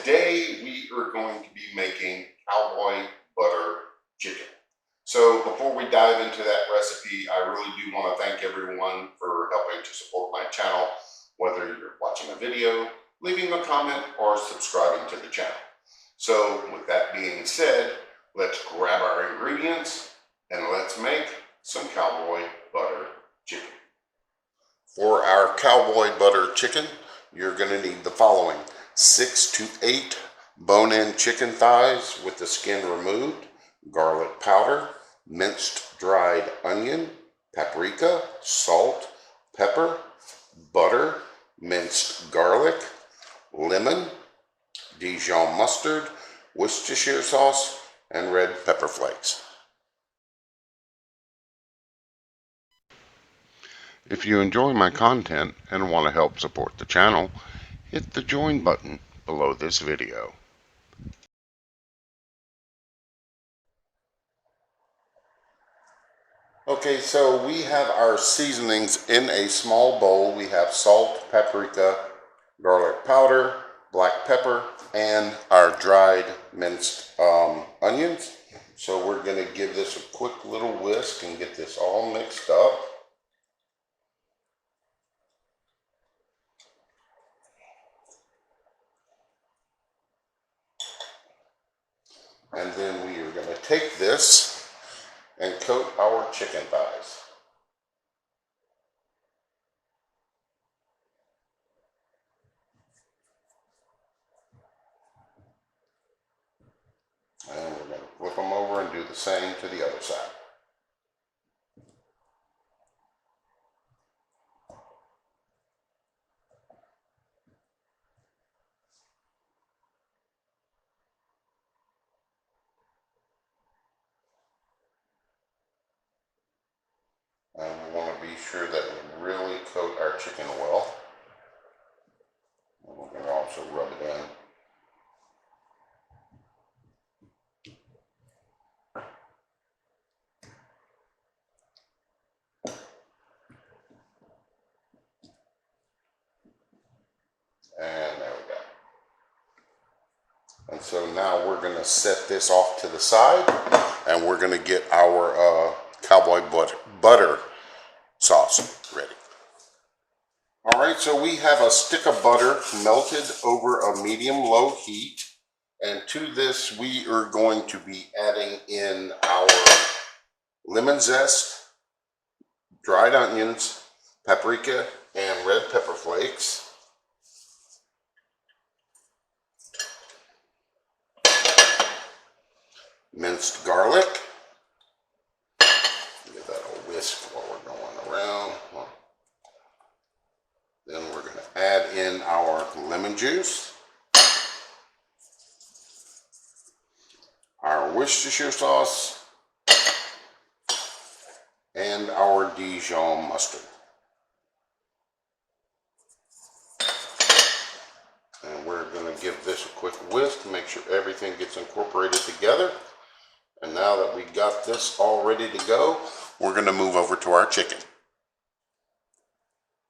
today we are going to be making cowboy butter chicken. So before we dive into that recipe, I really do want to thank everyone for helping to support my channel, whether you're watching a video, leaving a comment, or subscribing to the channel. So with that being said, let's grab our ingredients and let's make some cowboy butter chicken. For our cowboy butter chicken, you're going to need the following: 6 to 8 bone-in chicken thighs with the skin removed, garlic powder, minced dried onion, paprika, salt, pepper, butter, minced garlic, lemon, Dijon mustard, Worcestershire sauce, and red pepper flakes. If you enjoy my content and want to help support the channel, hit the join button below this video. Okay, so we have our seasonings in a small bowl. We have salt, paprika, garlic powder, black pepper, and our dried minced onions. So we're going to give this a quick little whisk and get this all mixed up. And then we are going to take this and coat our chicken thighs. And we're going to flip them over and do the same to the other side. And we want to be sure that we really coat our chicken well. And we're going to also rub it in. And there we go. And so now we're going to set this off to the side, and we're going to get our cowboy butter sauce ready. Alright, so we have a stick of butter melted over a medium-low heat, and to this we are going to be adding in our lemon zest, dried onions, paprika, and red pepper flakes. Minced garlic. Give that a whisk while we're going around. Then we're going to add in our lemon juice, our Worcestershire sauce, and our Dijon mustard. And we're going to give this a quick whisk to make sure everything gets incorporated together. And now that we got this all ready to go, we're going to move over to our chicken.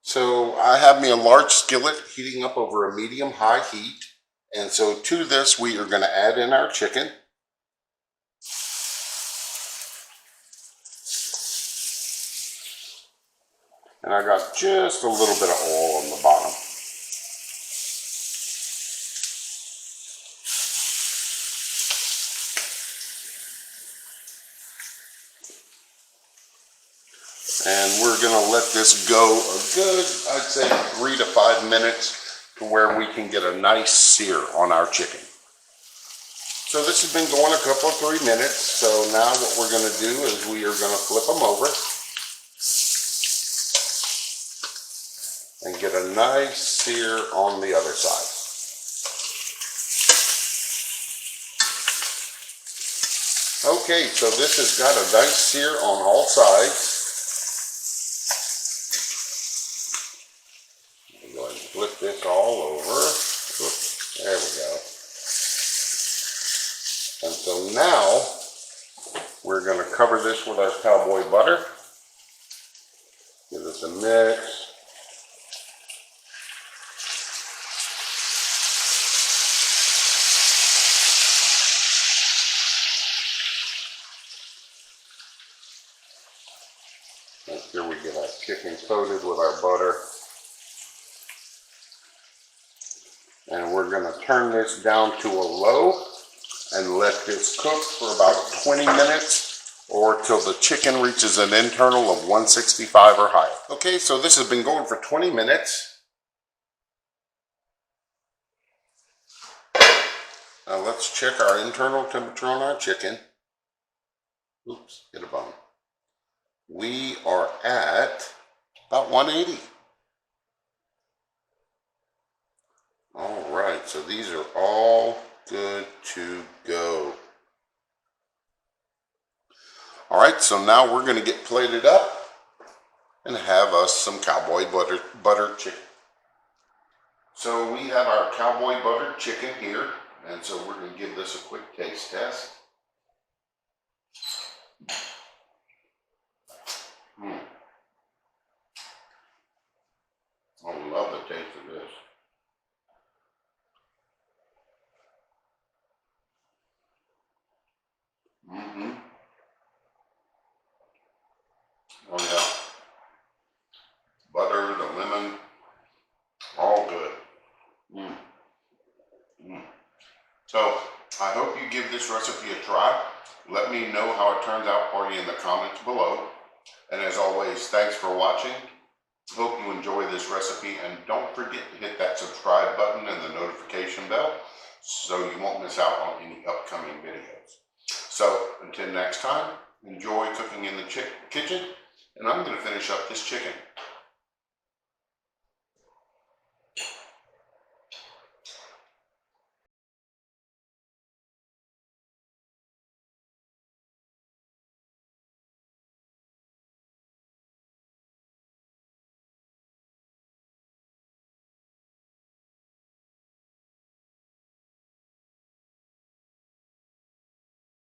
So I have me a large skillet heating up over a medium-high heat. And so to this, we are going to add in our chicken. And I got just a little bit of oil on the bottom. And we're going to let this go a good, I'd say 3 to 5 minutes to where we can get a nice sear on our chicken. So this has been going a couple of 3 minutes. So now what we're going to do is we are going to flip them over and get a nice sear on the other side. Okay, so this has got a nice sear on all sides. Go ahead and flip this all over. Oops, there we go. And so now we're going to cover this with our cowboy butter. Give this a mix. chicken coated with our butter. And we're going to turn this down to a low and let this cook for about 20 minutes or till the chicken reaches an internal of 165 or higher. Okay, so this has been going for 20 minutes. Now let's check our internal temperature on our chicken. Oops, hit a bone. We are at about 180. All right, so these are all good to go. All right, so now we're going to get plated up and have us some Cowboy Butter Chicken. So we have our Cowboy Butter Chicken here, and so we're going to give this a quick taste test. I love the taste of this. Oh yeah. Butter, the lemon, all good. So I hope you give this recipe a try. Let me know how it turns out for you in the comments below. And as always, thanks for watching. Hope you enjoy this recipe, and don't forget to hit that subscribe button and the notification bell so you won't miss out on any upcoming videos. So until next time, enjoy cooking in the kitchen, and I'm going to finish up this chicken.